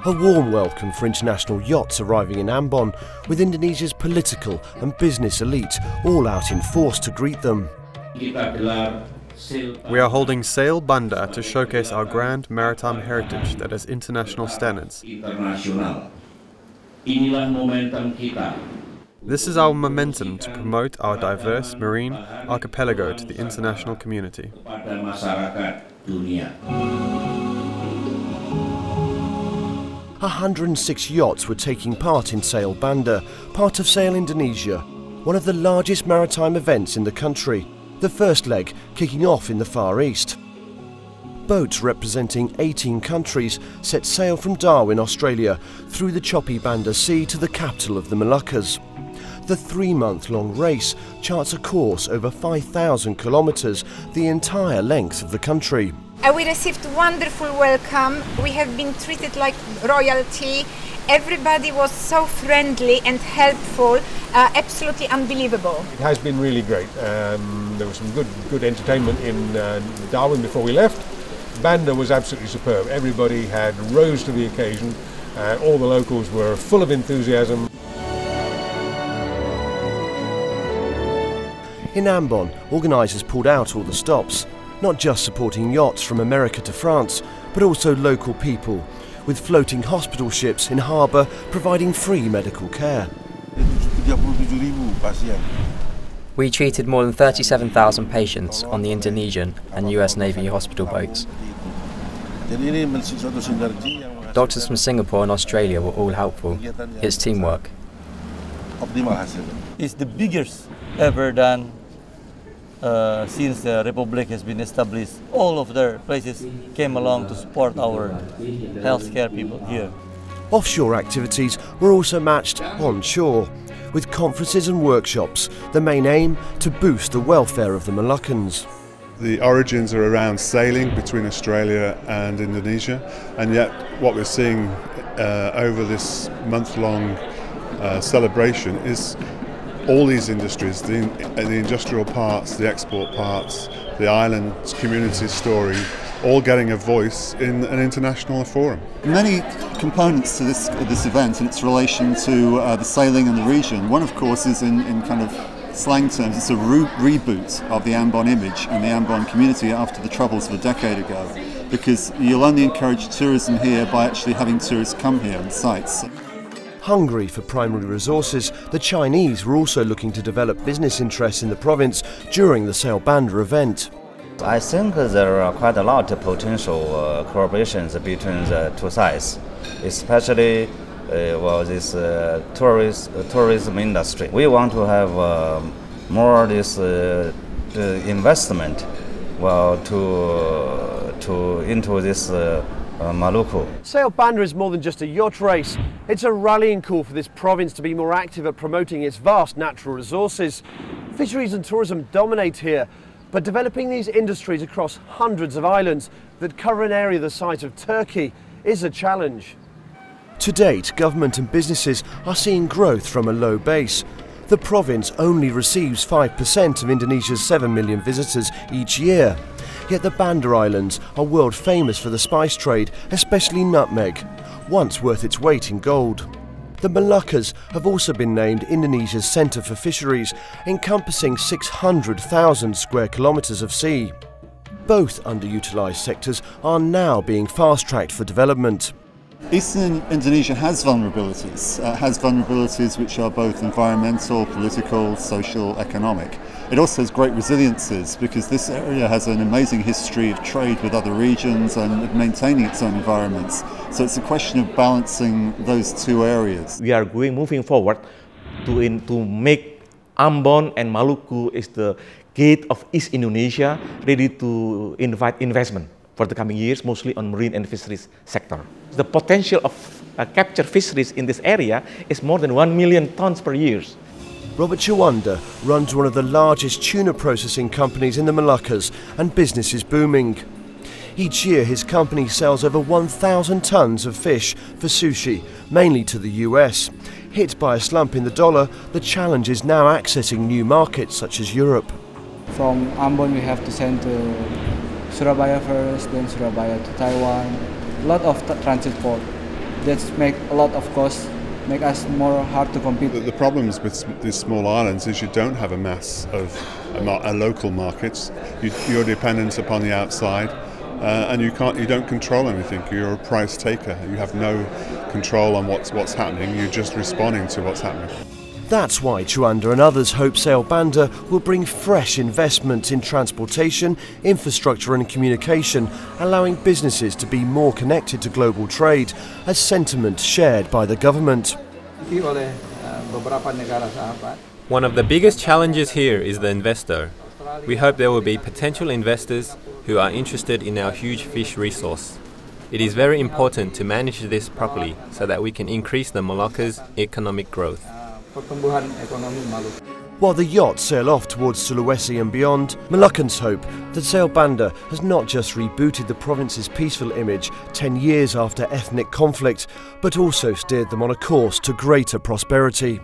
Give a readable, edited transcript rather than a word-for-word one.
A warm welcome for international yachts arriving in Ambon, with Indonesia's political and business elite all out in force to greet them. We are holding Sail Banda to showcase our grand maritime heritage that has international standards. This is our momentum to promote our diverse marine archipelago to the international community. 106 yachts were taking part in Sail Banda, part of Sail Indonesia, one of the largest maritime events in the country, the first leg kicking off in the Far East. Boats representing 18 countries set sail from Darwin, Australia, through the choppy Banda Sea to the capital of the Moluccas. The 3-month-long race charts a course over 5,000 kilometres, the entire length of the country. We received wonderful welcome. We have been treated like royalty. Everybody was so friendly and helpful, absolutely unbelievable. It has been really great. There was some good entertainment in Darwin before we left. Banda was absolutely superb. Everybody had rose to the occasion. All the locals were full of enthusiasm. In Ambon, organisers pulled out all the stops, not just supporting yachts from America to France, but also local people, with floating hospital ships in harbour providing free medical care. We treated more than 37,000 patients on the Indonesian and US Navy hospital boats. Doctors from Singapore and Australia were all helpful. It's teamwork. It's the biggest ever done since the Republic has been established. All of their places came along to support our healthcare people here. Offshore activities were also matched onshore, with conferences and workshops, the main aim to boost the welfare of the Moluccans. The origins are around sailing between Australia and Indonesia, and yet what we're seeing over this month-long celebration is all these industries, the industrial parts, the export parts, the island community story, all getting a voice in an international forum. Many components to this event and its relation to the sailing and the region. One, of course, is in kind of slang terms, it's a reboot of the Ambon image and the Ambon community after the troubles of a decade ago, because you'll only encourage tourism here by actually having tourists come here and sites. Hungry for primary resources, the Chinese were also looking to develop business interests in the province during the Sail Banda event. I think there are quite a lot of potential collaborations between the two sides, especially this tourism industry. We want to have more this investment into this Maluku. Sail Banda is more than just a yacht race. It's a rallying call for this province to be more active at promoting its vast natural resources. Fisheries and tourism dominate here, but developing these industries across hundreds of islands that cover an area the size of Turkey is a challenge. To date, government and businesses are seeing growth from a low base. The province only receives 5% of Indonesia's 7 million visitors each year. Yet the Banda Islands are world famous for the spice trade, especially nutmeg, once worth its weight in gold. The Moluccas have also been named Indonesia's centre for fisheries, encompassing 600,000 square kilometres of sea. Both underutilised sectors are now being fast-tracked for development. Eastern Indonesia has vulnerabilities which are both environmental, political, social, economic. It also has great resiliences because this area has an amazing history of trade with other regions and of maintaining its own environments. So it's a question of balancing those two areas. We are moving forward to make Ambon and Maluku is the gate of East Indonesia, ready to invite investment for the coming years, mostly on marine and fisheries sector. The potential of capture fisheries in this area is more than 1 million tons per year. Robert Jolanta runs one of the largest tuna processing companies in the Moluccas, and business is booming. Each year his company sells over 1,000 tons of fish for sushi, mainly to the US. Hit by a slump in the dollar, the challenge is now accessing new markets such as Europe. From Ambon we have to send to Surabaya first, then Surabaya to Taiwan. A lot of transit port. That's make a lot of cost, make us more hard to compete. The problems with these small islands is you don't have a mass of a local markets. You're dependent upon the outside, and you don't control anything. You're a price taker. You have no control on what's happening. You're just responding to what's happening. That's why Jolanta and others hope Sail Banda will bring fresh investment in transportation, infrastructure and communication, allowing businesses to be more connected to global trade, a sentiment shared by the government. One of the biggest challenges here is the investor. We hope there will be potential investors who are interested in our huge fish resource. It is very important to manage this properly so that we can increase the Moluccas' economic growth. While the yachts sail off towards Sulawesi and beyond, Moluccans hope that Sail Banda has not just rebooted the province's peaceful image 10 years after ethnic conflict, but also steered them on a course to greater prosperity.